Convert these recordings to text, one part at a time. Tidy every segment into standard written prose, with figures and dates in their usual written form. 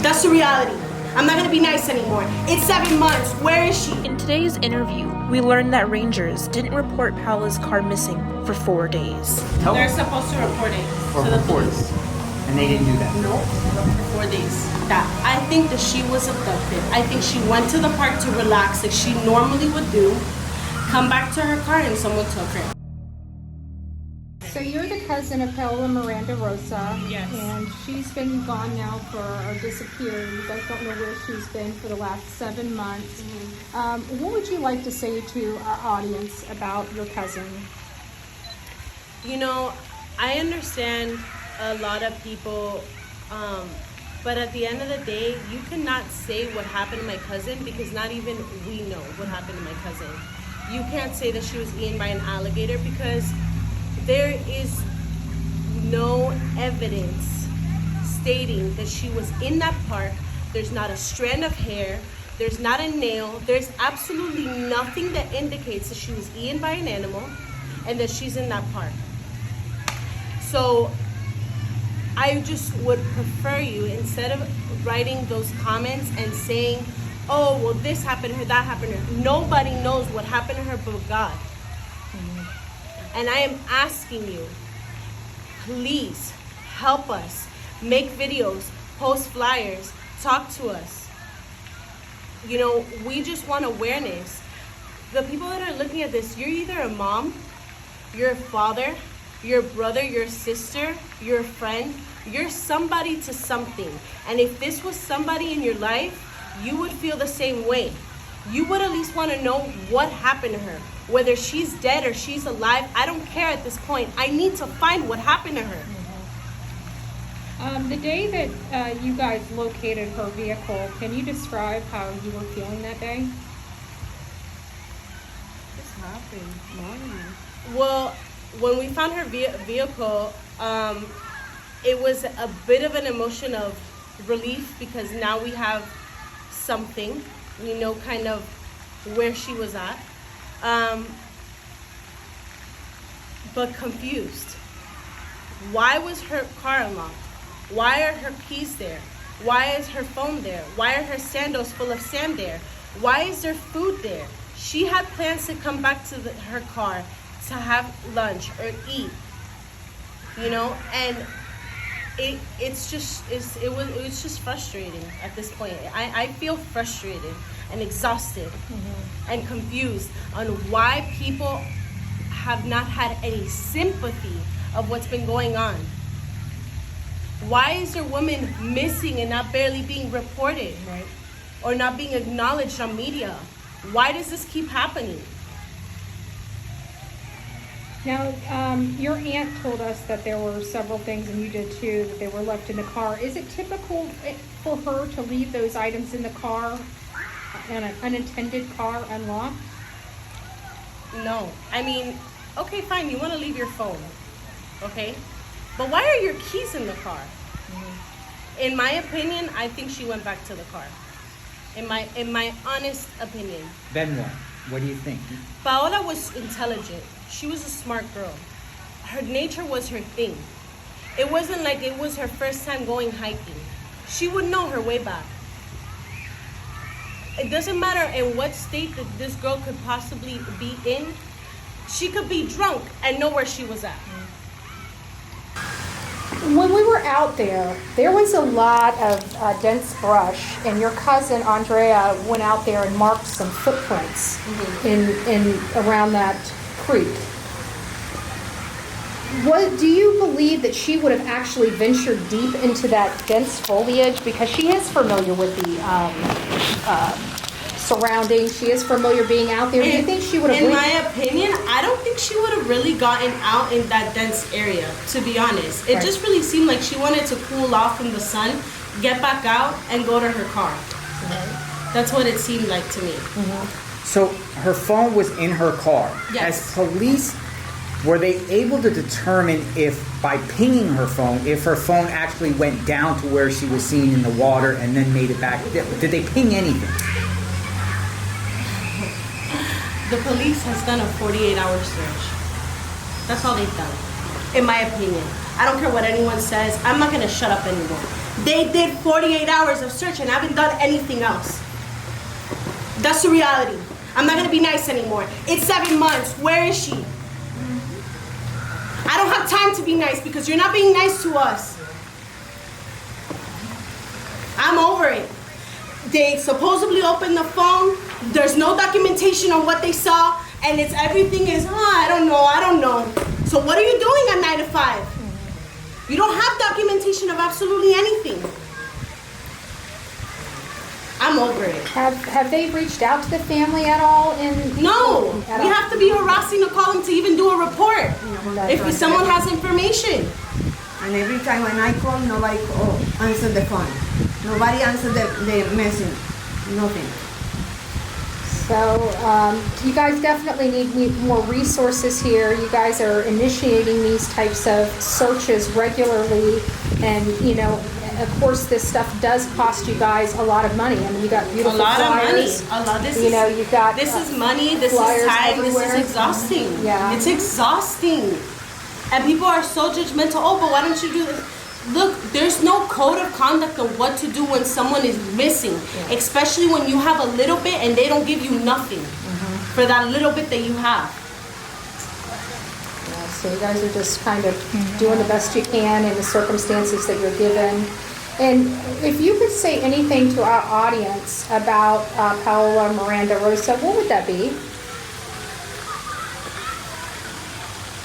That's the reality. I'm not gonna be nice anymore. It's 7 months. Where is she? In today's interview, we learned that rangers didn't report Paola's car missing for 4 days. They're supposed to report it Or to the reports. police. And they didn't do that. No, for 4 days. I think that she was abducted. I think she went to the park to relax like she normally would do, come back to her car and someone took her. So you're the cousin of Paola Miranda Rosa. Yes. And she's been gone now or disappeared. You guys don't know where she's been for the last 7 months. What would you like to say to our audience about your cousin? You know, I understand a lot of people, but at the end of the day, you cannot say what happened to my cousin because not even we know what happened to my cousin. You can't say that she was eaten by an alligator because there is no evidence stating that she was in that park. There's not a strand of hair. There's not a nail. There's absolutely nothing that indicates that she was eaten by an animal and that she's in that park. So I just would prefer you, instead of writing those comments and saying, oh, well, this happened to her, that happened to her. Nobody knows what happened to her but God. And I am asking you, please help us. Make videos, post flyers, talk to us. You know, we just want awareness. The people that are looking at this, you're either a mom, you're a father, you're a brother, you're a sister, you're a friend, you're somebody to something. And if this was somebody in your life, you would feel the same way. You would at least want to know what happened to her. Whether she's dead or she's alive, I don't care at this point. I need to find what happened to her. The day that you guys located her vehicle, can you describe how you were feeling that day? This happened. Morning. Well, when we found her vehicle, it was a bit of an emotion of relief because now we have something. We know kind of where she was at. But confused. Why was her car unlocked? Why are her keys there? Why is her phone there? Why are her sandals full of sand there? Why is there food there? She had plans to come back to her car to have lunch or eat, you know, and it was just frustrating at this point. I feel frustrated and exhausted and confused on why people have not had any sympathy of what's been going on. Why is there women missing and not barely being reported, right? Or not being acknowledged on media? Why does this keep happening? Now, your aunt told us that there were several things, and you did too, that they were left in the car. Is it typical for her to leave those items in the car, in an unattended car, unlocked? No. I mean, okay, fine, you want to leave your phone, okay? But why are your keys in the car? In my opinion, I think she went back to the car. In my honest opinion. Then what? What do you think? Paola was intelligent. She was a smart girl. Her nature was her thing. It wasn't like it was her first time going hiking. She would know her way back. It doesn't matter in what state that this girl could possibly be in. She could be drunk and know where she was at. When we were out there, there was a lot of dense brush, and your cousin Andrea went out there and marked some footprints in around that creek. What do you believe that she would have actually ventured deep into that dense foliage, because she is familiar with the surroundings? She is familiar being out there. Do you think she would have? In my opinion, I don't think she would have really gotten out in that dense area, to be honest. It just really seemed like she wanted to cool off from the sun, get back out, and go to her car. That's what it seemed like to me. So her phone was in her car. Yes. As police, were they able to determine if, by pinging her phone, if her phone actually went down to where she was seen in the water and then made it back? Did they ping anything? The police has done a 48-hour search. That's all they've done, in my opinion. I don't care what anyone says. I'm not going to shut up anymore. They did 48 hours of search and I haven't done anything else. That's the reality. I'm not gonna be nice anymore. It's 7 months. Where is she? I don't have time to be nice because you're not being nice to us. I'm over it. They supposedly opened the phone. There's no documentation on what they saw, and it's everything is, I don't know. So what are you doing at 9 to 5? You don't have documentation of absolutely anything. I'm over it. Have they reached out to the family at all? No, we have to be harassing to call them to even do a report. If someone has information. And every time when I call, nobody answer the phone. Nobody answered the message. Nothing. So you guys definitely need more resources here. You guys are initiating these types of searches regularly, and of course, this stuff does cost you guys a lot of money. I mean, you got beautiful A lot flyers. of money. A lot. You've got This is money. This is flyers time. everywhere. This is exhausting. Yeah. It's exhausting. And people are so judgmental. Oh, but why don't you do this? Look, there's no code of conduct of what to do when someone is missing, especially when you have a little bit and they don't give you nothing for that little bit that you have. Yeah, so you guys are just kind of doing the best you can in the circumstances that you're given. And if you could say anything to our audience about Paola Miranda Rosa, what would that be?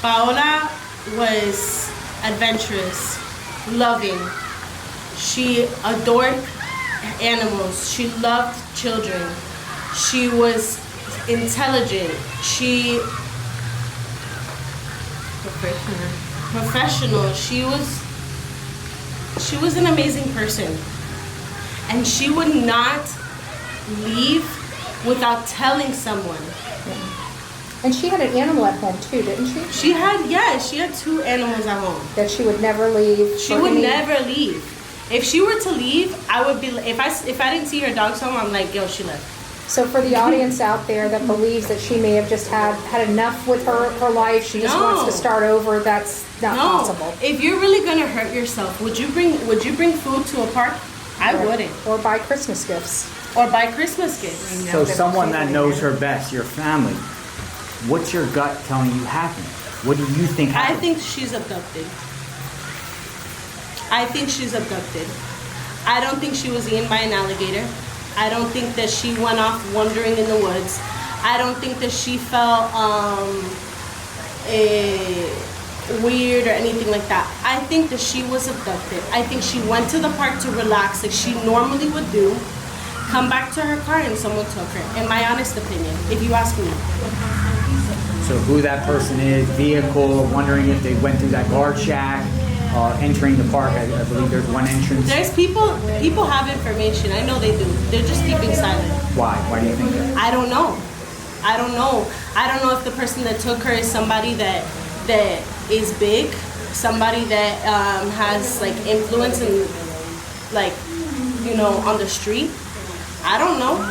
Paola was adventurous, loving. She adored animals. She loved children. She was intelligent. She professional. She was an amazing person. And she would not leave without telling someone. And she had an animal at home too, didn't she? She had 2 animals at home. That she would never leave. She would never leave. If she were to leave, I would be, if I didn't see her dogs home, I'm like, yo, she left. So for the audience out there that believes that she may have just had enough with her life, she just wants to start over, that's not possible. If you're really gonna hurt yourself, would you bring food to a park? I wouldn't. Or buy Christmas gifts. Or buy Christmas gifts. So someone that knows her best, your family, what's your gut telling you happened? What do you think happened? I think she's abducted. I don't think she was eaten by an alligator. I don't think that she went off wandering in the woods. I don't think that she felt weird or anything like that. I think that she was abducted. I think she went to the park to relax like she normally would do, come back to her car and someone took her. In my honest opinion, if you ask me. So who that person is, vehicle, wondering if they went through that guard shack, entering the park. I believe there's one entrance. There's people have information. I know they do. They're just keeping silent. Why? Why do you think that? I don't know. I don't know if the person that took her is somebody that is big, somebody that has like influence and like, on the street. I don't know.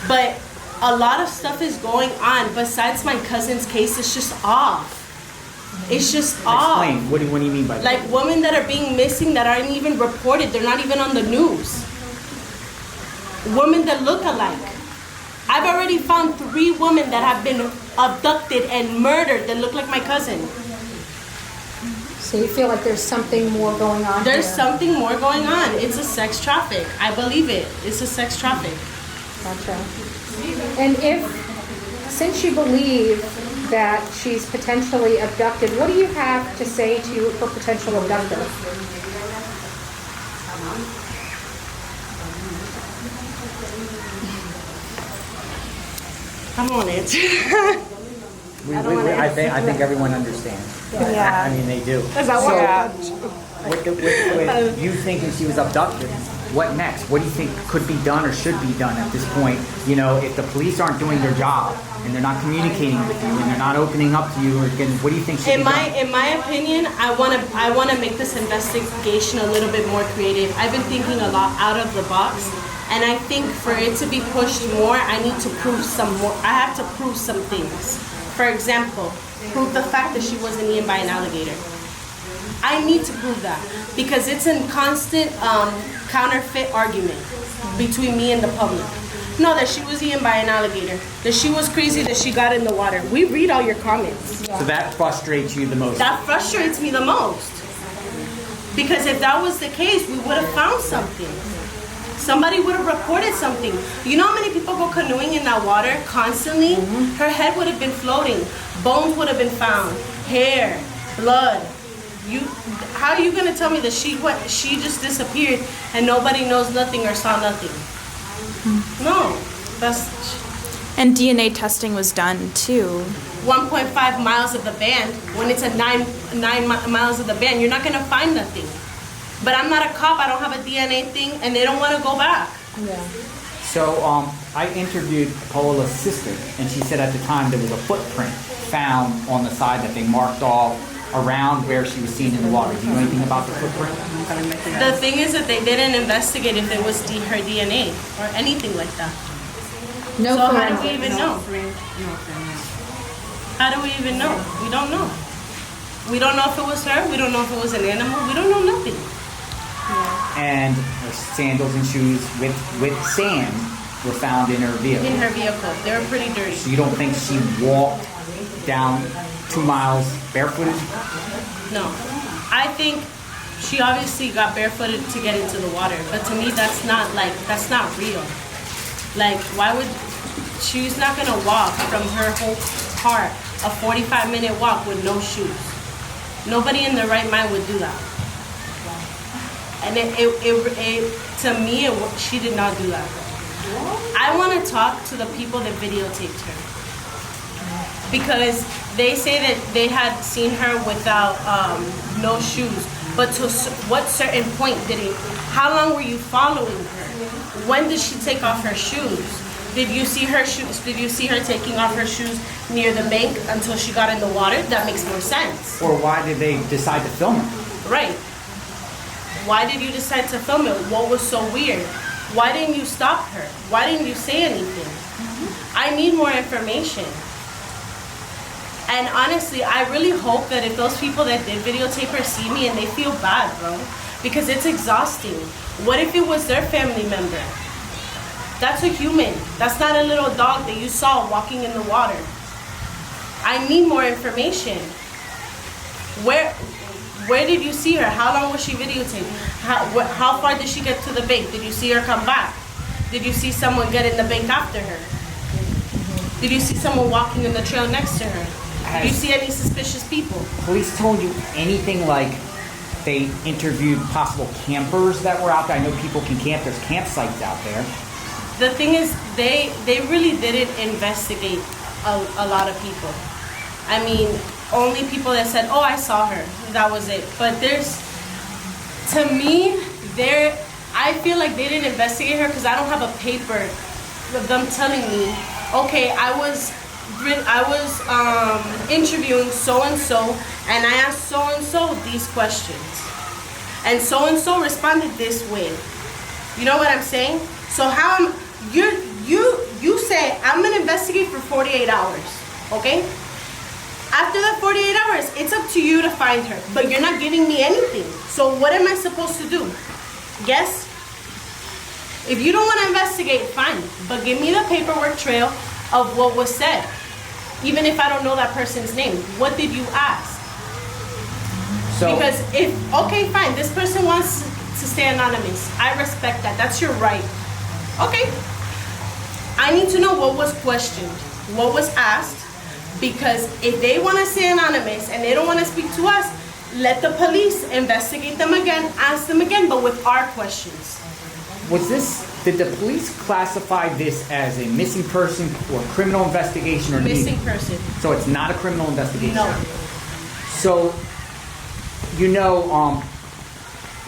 But a lot of stuff is going on besides my cousin's case. It's just off. It's just off. Explain. What do you mean by that? Like women that are being missing that aren't even reported. They're not even on the news. Women that look alike. I've already found 3 women that have been abducted and murdered that look like my cousin. So you feel like there's something more going on There's here. something more going on. It's a sex traffic. I believe it. It's a sex traffic. Gotcha. And since you believe that she's potentially abducted, what do you have to say to her potential abductor? I don't want to answer. I think everyone understands. Yeah. I mean, they do. Is that With you thinking she was abducted, what next? What do you think could be done or should be done at this point? If the police aren't doing their job and they're not communicating with you and they're not opening up to you, again, what do you think should be done? In my opinion, I want to make this investigation a little bit more creative. I've been thinking a lot out of the box, and I think for it to be pushed more, I need to prove some more. I have to prove some things. For example, prove the fact that she wasn't eaten by an alligator. I need to prove that because it's a constant counterfeit argument between me and the public. No, that she was eaten by an alligator. That she was crazy that she got in the water. We read all your comments. So that frustrates you the most. That frustrates me the most. Because if that was the case, we would have found something. Somebody would have reported something. You know how many people go canoeing in that water constantly? Her head would have been floating. Bones would have been found. Hair, blood. How are you gonna tell me that she just disappeared and nobody knows nothing or saw nothing? No, that's And DNA testing was done too. 1.5 miles of the band. When it's at nine miles of the band, you're not gonna find nothing. But I'm not a cop. I don't have a DNA thing, and they don't want to go back. Yeah. So I interviewed Paola's sister, and she said at the time there was a footprint found on the side that they marked off around where she was seen in the water. Do you know anything about the footprint? The thing is that they didn't investigate if it was her DNA or anything like that. No So how do we forensics. even know? How do we even know? We don't know. We don't know if it was her. We don't know if it was an animal. We don't know nothing. And her sandals and shoes with sand were found in her vehicle. In her vehicle. They were pretty dirty. So you don't think she walked down 2 miles barefooted? No. I think she obviously got barefooted to get into the water. But to me, that's not real. Like, why would, she's not gonna walk from her whole car, a 45-minute walk with no shoes. Nobody in their right mind would do that. And to me, she did not do that. I want to talk to the people that videotaped her. Because they say that they had seen her without no shoes. But to what certain point how long were you following her? When did she take off her shoes? Did you see her shoes? Did you see her taking off her shoes near the bank until she got in the water? That makes more sense. Or why did they decide to film it? Right. Why did you decide to film it? What was so weird? Why didn't you stop her? Why didn't you say anything? I need more information. And honestly, I really hope that if those people that did videotape her see me and they feel bad, bro, because it's exhausting. What if it was their family member? That's a human. That's not a little dog that you saw walking in the water. I need more information. Where did you see her? How long was she videotaped? How far did she get to the bank? Did you see her come back? Did you see someone get in the bank after her? Did you see someone walking in the trail next to her? Did you see any suspicious people? Police told you anything like they interviewed possible campers that were out there? I know people can camp. There's campsites out there. The thing is, they really didn't investigate a lot of people. I mean, only people that said, oh, I saw her. That was it. But to me, I feel like they didn't investigate her because I don't have a paper of them telling me, okay, I was interviewing so-and-so and I asked so-and-so these questions. And so-and-so responded this way. You know what I'm saying? So you say, I'm gonna investigate for 48 hours, okay? After that 48 hours, it's up to you to find her, but you're not giving me anything. So what am I supposed to do? Guess? If you don't want to investigate, fine, but give me the paperwork trail of what was said. Even if I don't know that person's name, what did you ask? So, Because okay, fine, this person wants to stay anonymous. I respect that. That's your right. Okay. I need to know what was questioned, what was asked, because if they want to stay anonymous and they don't want to speak to us, let the police investigate them again, ask them again, but with our questions. did the police classify this as a missing person or criminal investigation or Missing neither? person. So it's not a criminal investigation? No. So,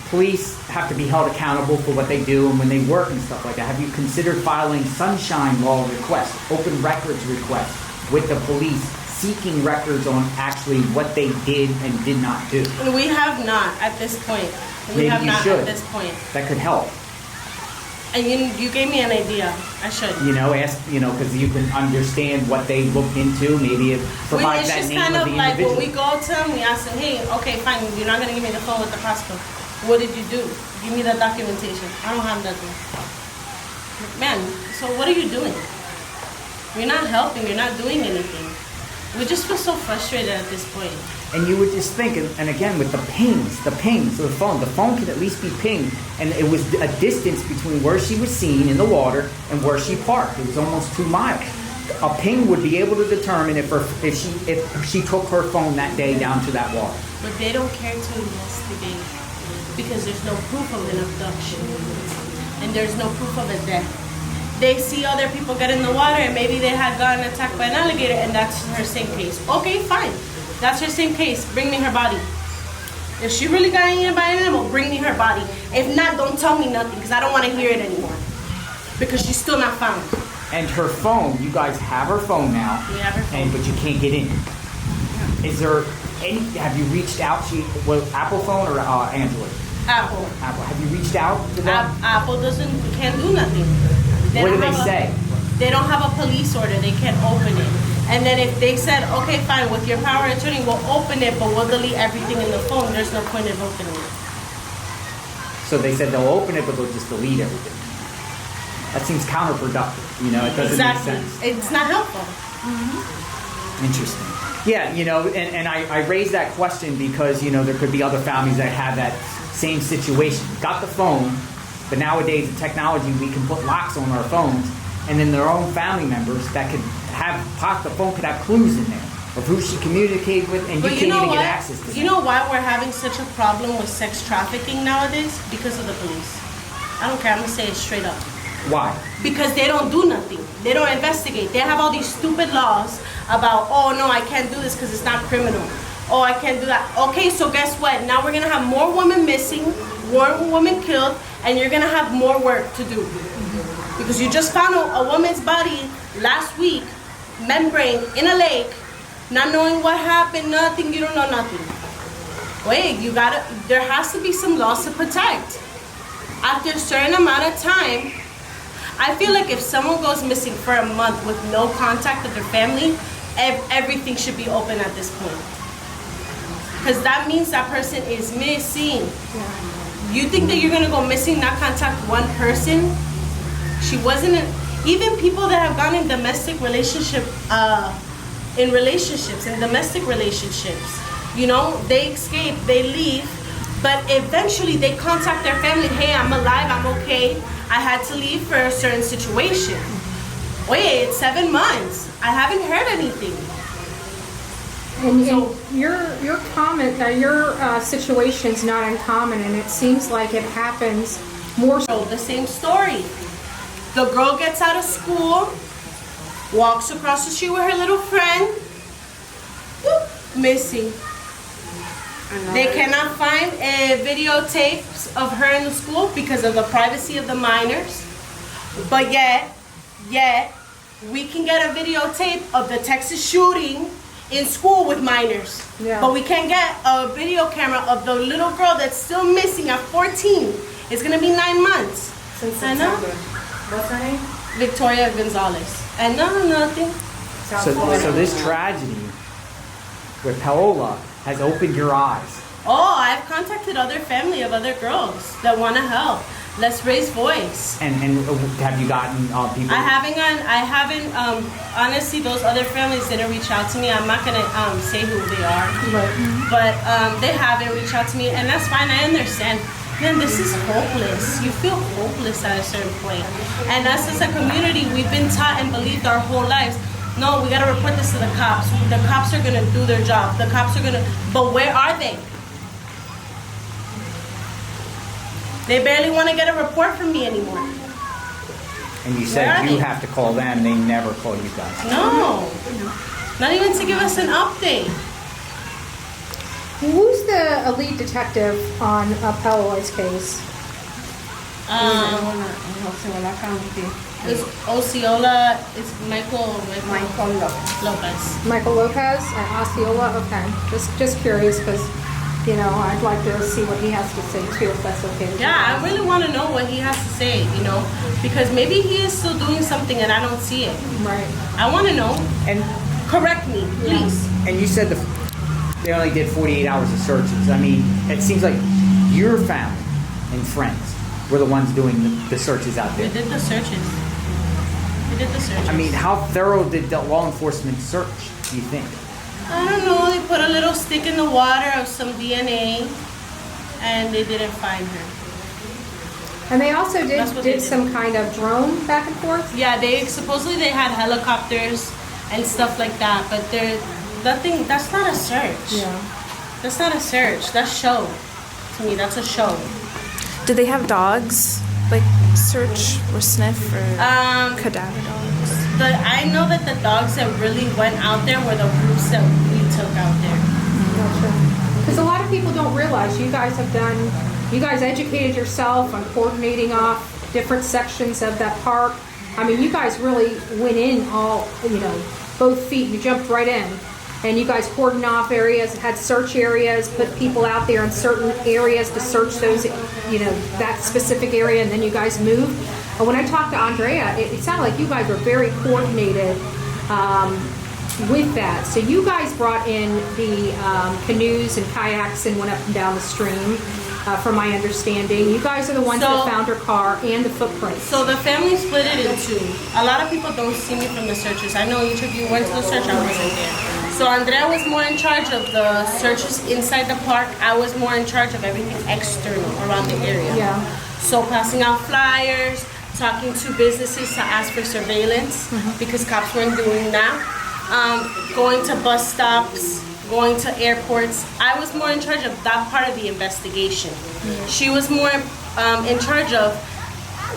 police have to be held accountable for what they do and when they work and stuff like that. Have you considered filing sunshine law requests, open records requests with the police, seeking records on actually what they did and did not do? We have not at this point. We Maybe have you not should. at this point. That could help. And you gave me an idea. I should. Ask, because you can understand what they looked into. Maybe it provides that name of the individual. It's just kind of like when we go to them, we ask them, hey, okay, fine, you're not going to give me the phone with the passcode. What did you do? Give me the documentation. I don't have nothing. Man, so what are you doing? You're not helping. You're not doing anything. We just feel so frustrated at this point. And you would just think, and again, with the pings of the phone could at least be pinged, and it was a distance between where she was seen in the water and where she parked. It was almost 2 miles. A ping would be able to determine if she took her phone that day down to that water. But they don't care to investigate because there's no proof of an abduction and there's no proof of a death. They see other people get in the water and maybe they had gotten attacked by an alligator and that's her same case. Okay, fine. That's her same case. Bring me her body. If she really got eaten by an animal, bring me her body. If not, don't tell me nothing because I don't want to hear it anymore. Because she's still not found. And her phone, you guys have her phone now. We have her phone. But you can't get in. Is there any, have you reached out to, Apple phone or Android? Apple. Have you reached out to them? Apple can't do nothing. What do they say? They don't have a police order. They can't open it. And then if they said, okay, fine, with your power of attorney, we'll open it, but we'll delete everything in the phone, there's no point in opening it. So they said they'll open it, but they'll just delete everything. That seems counterproductive. It doesn't make sense. It's not helpful. Interesting. Yeah, and I raised that question because, there could be other families that have that same situation. Got the phone, but nowadays the technology, we can put locks on our phones, and then their own family members that could the phone could have clues in there of who she communicated with, and you can't even get access to them. You know why we're having such a problem with sex trafficking nowadays? Because of the police. I don't care, I'm going to say it straight up. Why? Because they don't do nothing. They don't investigate. They have all these stupid laws about, oh no, I can't do this because it's not criminal. Oh, I can't do that. Okay, so guess what? Now we're going to have more women missing, more women killed, and you're going to have more work to do. Because you just found a woman's body last week, membrane, in a lake, not knowing what happened, nothing, you don't know nothing. Wait, there has to be some laws to protect. After a certain amount of time, I feel like if someone goes missing for a month with no contact with their family, everything should be open at this point. Because that means that person is missing. Yeah. You think that you're gonna go missing, not contact one person? She wasn't, even people that have gone in domestic in domestic relationships, they escape, they leave, but eventually they contact their family, hey, I'm alive, I'm okay, I had to leave for a certain situation. Wait, it's 7 months, I haven't heard anything. And your comment, your situation's not uncommon, and it seems like it happens more so. The same story. The girl gets out of school, walks across the street with her little friend, whoop, missing. They cannot find videotapes of her in the school because of the privacy of the minors. But yet, we can get a videotape of the Texas shooting in school with minors. Yeah. But we can't get a video camera of the little girl that's still missing at 14. It's gonna be 9 months. Since September. What's her name? Victoria Gonzalez. And nothing. So this tragedy with Paola has opened your eyes. Oh, I've contacted other family of other girls that want to help. Let's raise voice. And have you gotten people? I haven't. Honestly, those other families didn't reach out to me. I'm not gonna say who they are, but they haven't reached out to me, and that's fine. I understand. Man, this is hopeless. You feel hopeless at a certain point. And us as a community, we've been taught and believed our whole lives, no, we gotta report this to the cops. The cops are gonna do their job. The cops are gonna, but where are they? They barely wanna get a report from me anymore. And you said you have to call them, they never call you guys. No, not even to give us an update. Who's the lead detective on Paola's case? It's Osceola. It's Michael Lopez. Michael Lopez at Osceola. Okay, just curious because you know, I'd like to see what he has to say too, if that's okay with you. Yeah, I really want to know what he has to say, you know, because maybe he is still doing something and I don't see it. Right. I want to know. And Correct me, please. and you said they only did 48 hours of searches. I mean, it seems like your family and friends were the ones doing the searches out We there. did the searches. We did the searches. I mean, how thorough did the law enforcement search, do you think? I don't know. They put a little stick in the water of some DNA, and they didn't find her. And they also That's what they did did. some kind of drone back and forth? Yeah, they supposedly they had helicopters and stuff like that, but they're nothing. That's not a search. Yeah. That's not a search. That's show. To me, that's a show. Did they have dogs? Like search or sniff or cadaver dogs? I know that the dogs that really went out there were the groups that we took out there. Because a lot of people don't realize you guys educated yourself on coordinating off different sections of that park. I mean, you guys really went in all, you know, both feet. You jumped right in. And you guys cordoned off areas, had search areas, put people out there in certain areas to search those, you know, that specific area, and then you guys moved. And when I talked to Andrea, it sounded like you guys were very coordinated with that. So you guys brought in the canoes and kayaks and went up and down the stream, from my understanding. You guys are the ones that found her car and the footprints. So the family split it in two. A lot of people don't see me from the searches. I know each of you went to the search, I wasn't there. So Andrea was more in charge of the searches inside the park. I was more in charge of everything external around the area. Yeah. So passing out flyers, talking to businesses to ask for surveillance because cops weren't doing that. Going to bus stops, going to airports. I was more in charge of that part of the investigation. She was more in charge of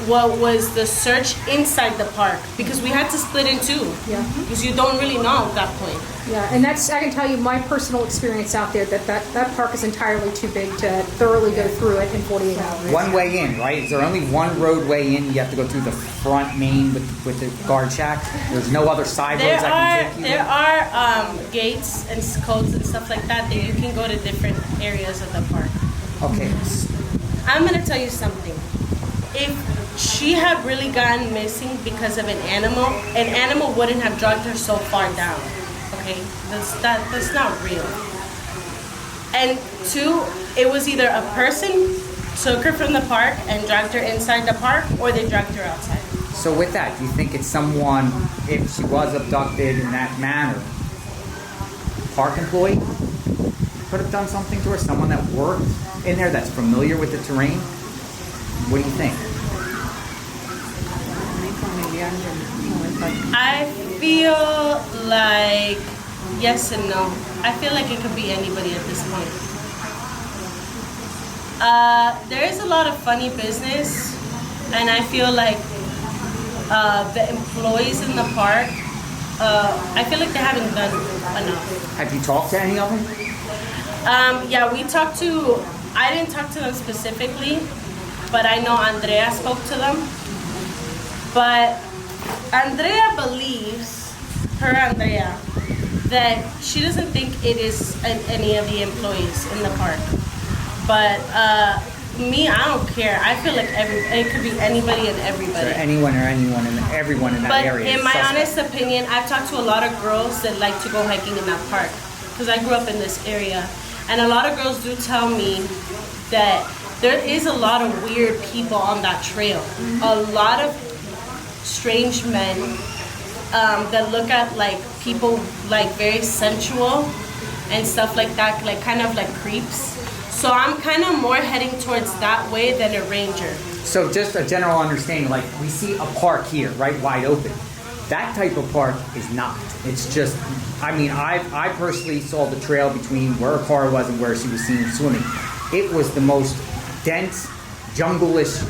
what was the search inside the park because we had to split in two. Yeah. Because you don't really know at that point. Yeah, and I can tell you my personal experience out there that park is entirely too big to thoroughly go through it in 48 hours. One way in, right? Is there only one roadway in? You have to go through the front main with the guard shack? There's no other side roads that can take you There in? are gates and codes and stuff like that you can go to different areas of the park. Okay. I'm gonna tell you something. If she had really gone missing because of an animal wouldn't have dragged her so far down. Okay, that's not real. And two, it was either a person took her from the park and dragged her inside the park, or they dragged her outside. So with that, do you think it's someone, if she was abducted in that manner, park employee could have done something to her? Someone that worked in there that's familiar with the terrain? What do you think? I feel like yes and no. I feel like it could be anybody at this point. There is a lot of funny business, and I feel like the employees in the park, I feel like they haven't done enough. Have you talked to any of them? Yeah, I didn't talk to them specifically, but I know Andrea spoke to them. But Andrea believes, that she doesn't think it is any of the employees in the park. But me, I don't care. I feel like it could be anybody and everybody. So anyone and everyone in that But area. in is my suspect. honest opinion, I've talked to a lot of girls that like to go hiking in that park because I grew up in this area. And a lot of girls do tell me that there is a lot of weird people on that trail. A lot of strange men that look at like people like very sensual and stuff like that, like kind of like creeps. So I'm kind of more heading towards that way than a ranger. So just a general understanding, like we see a park here, right, wide open. That type of park is not. It's just, I mean, I personally saw the trail between where her car was and where she was seen swimming. It was the most dense, jungle-ish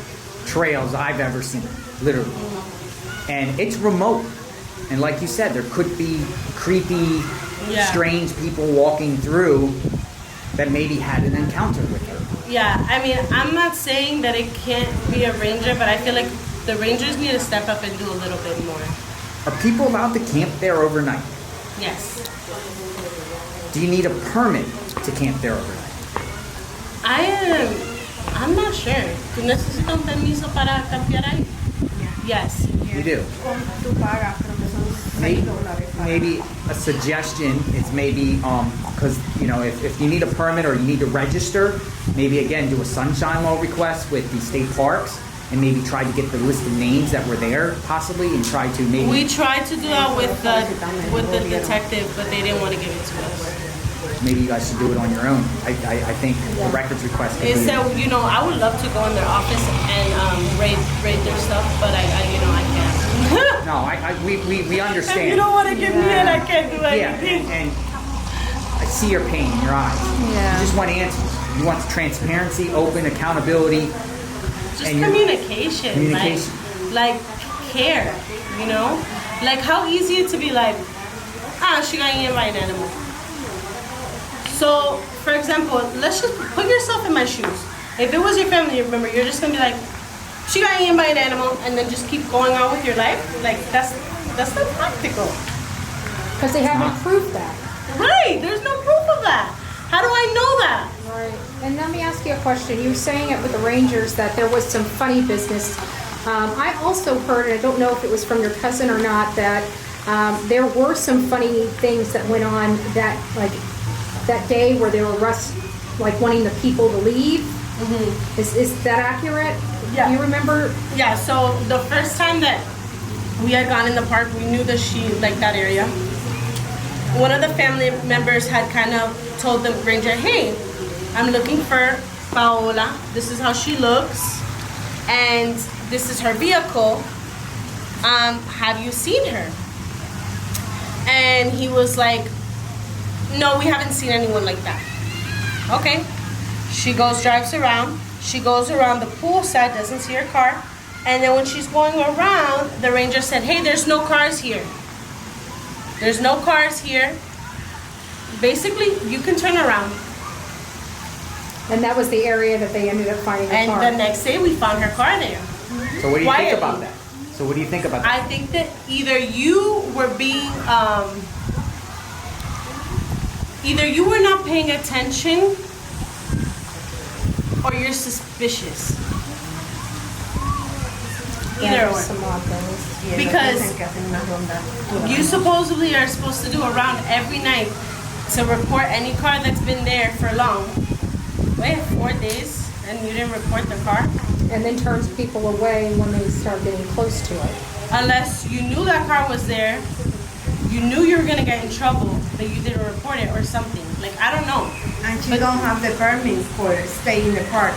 trails I've ever seen, literally. And it's remote. And like you said, there could be creepy, strange people walking through that maybe had an encounter with her. Yeah, I mean, I'm not saying that it can't be a ranger, but I feel like the rangers need to step up and do a little bit more. Are people allowed to camp there overnight? Yes. Do you need a permit to camp there overnight? I'm not sure. ¿Tú necesitas un permiso para cambiar ahí? Yes. You do. Tú pagas, creo que son Maybe, $6 para- maybe a suggestion is maybe because if you need a permit or you need to register, maybe again do a sunshine law request with the state parks and maybe try to get the list of names that were there possibly and try to maybe. We tried to do that with the detective, but they didn't want to give it to us. Maybe you guys should do it on your own. I think a records request. could It be- said, I would love to go in their office and raid their stuff, but I can't. No, we understand. If you don't want to give me it, I can't do Yeah, anything. and I see your pain in your eyes. Yeah. You just want answers. You want transparency, open accountability. Just and you're- communication. Communication. Like care, Like how easy it to be like, she got eaten by an animal. So, for example, let's just put yourself in my shoes. If it was your family member, you're just gonna be like, she got eaten by an animal, and then just keep going on with your life. Like that's not practical. Because they haven't proved that. Right? There's no proof of that. How do I know that? Right. And let me ask you a question. You were saying it with the Rangers that there was some funny business. I also heard, and I don't know if it was from your cousin or not, that there were some funny things that went on that day where they were wanting the people to leave. Mm-hmm. Is that accurate? Yeah. Do you remember? Yeah, so the first time that we had gone in the park, we knew that she liked that area. One of the family members had kind of told the ranger, hey, I'm looking for Paola. This is how she looks. And this is her vehicle. Have you seen her? And he was like, no, we haven't seen anyone like that. Okay. She drives around. She goes around the pool side, doesn't see her car. And then when she's going around, the ranger said, hey, there's no cars here. There's no cars here. Basically, you can turn around. And that was the area that they ended up finding the car. And the next day, we found her car there. So what do you think Quietly. about that? So what do you think about that? I think that either you were not paying attention or you're suspicious. Yeah, Either there's or. some odd things. Y ellos Because dicen que hacen una ronda. You supposedly are supposed to do a round every night to report any car that's been there for long. Wait, 4 days and you didn't report the car? And then turns people away when they start getting close to it. Unless you knew that car was there, you knew you were gonna get in trouble, but you didn't report it or something. Like, I don't know. And she don't have the permit for stay in the park.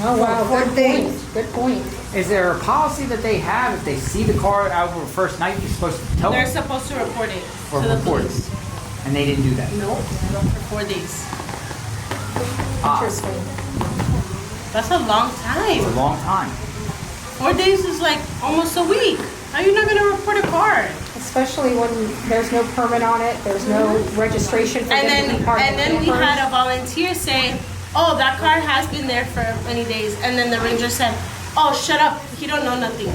Oh, wow, For good days. point, good point. Is there a policy that they have if they see the car out over the first night, you're supposed to tell They're them supposed to report it or to the report it? police. And they didn't do that. No, for 4 days. Interesting. That's a long It's a time. long time. 4 days is like almost a week. How are you not gonna report a car? Especially when there's no permit on it, there's no registration for And them to then be part of the we campers. had a volunteer say, "Oh, that car has been there for many days." And then the ranger said, "Oh, shut up. He don't know nothing."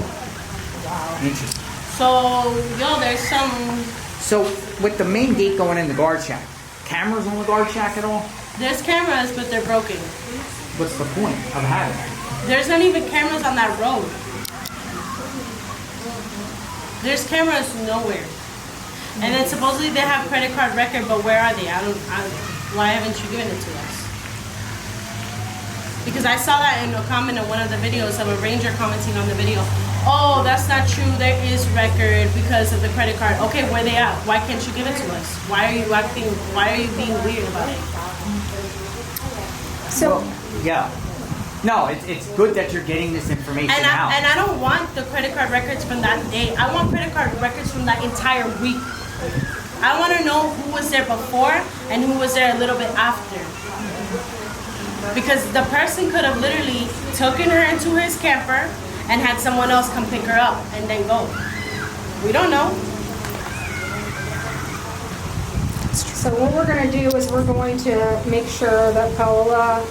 Interesting. So, there's some. So with the main gate going in the guard shack, cameras on the guard shack at all? There's cameras, but they're broken. What's the point of having it? There's not even cameras on that road. There's cameras nowhere. And then supposedly they have credit card record, but where are they? Why haven't you given it to us? Because I saw that in a comment in one of the videos of a ranger commenting on the video. Oh, that's not true. There is record because of the credit card. Okay, where they at? Why can't you give it to us? Why are you being weird about it? So, Yeah. No, it's good that you're getting this information And out. I don't want the credit card records from that day. I want credit card records from that entire week. I want to know who was there before and who was there a little bit after. Because the person could have literally taken her into his camper and had someone else come pick her up and then go. We don't know. so what we're gonna do is we're going to make sure that Paola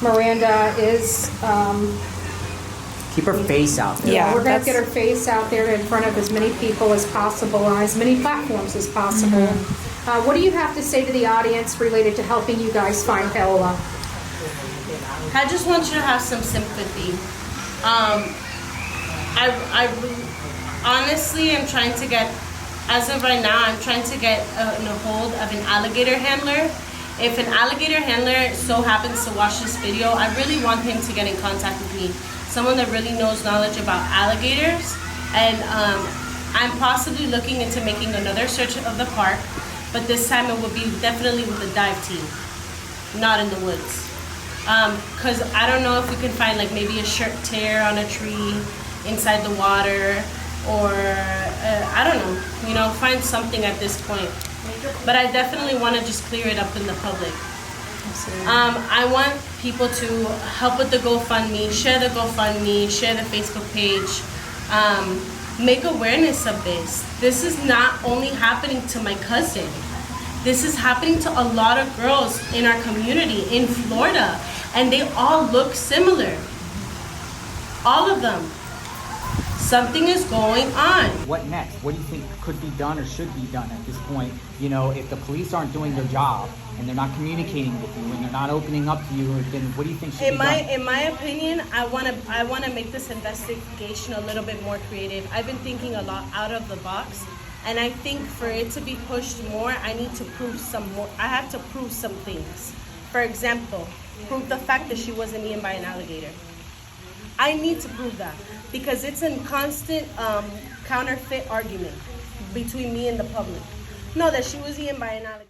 Miranda is, Keep her face out there. Yeah. we're gonna that's- get her face out there in front of as many people as possible on as many platforms as possible. What do you have to say to the audience related to helping you guys find Paola? I just want you to have some sympathy. I honestly am trying to get, as of right now, I'm trying to get in a hold of an alligator handler. If an alligator handler so happens to watch this video, I really want him to get in contact with me. Someone that really knows knowledge about alligators. And I'm possibly looking into making another search of the park, but this time it will be definitely with a dive team, not in the woods. Because I don't know if we can find like maybe a shirt tear on a tree inside the water, or I don't know, you know, find something at this point. But I definitely want to just clear it up in the public. I want people to help with the GoFundMe, share the GoFundMe, share the Facebook page, make awareness of this. This is not only happening to my cousin. This is happening to a lot of girls in our community in Florida, and they all look similar. All of them. Something is going on. What next? What do you think could be done or should be done at this point? You know, if the police aren't doing their job and they're not communicating with you and they're not opening up to you, then what do you think should be done? In my opinion, I wanna make this investigation a little bit more creative. I've been thinking a lot out of the box, and I think for it to be pushed more, I need to prove some more. I have to prove some things. For example, prove the fact that she wasn't eaten by an alligator. I need to prove that, because it's a constant counterfeit argument between me and the public. No, that she was eaten by an alligator.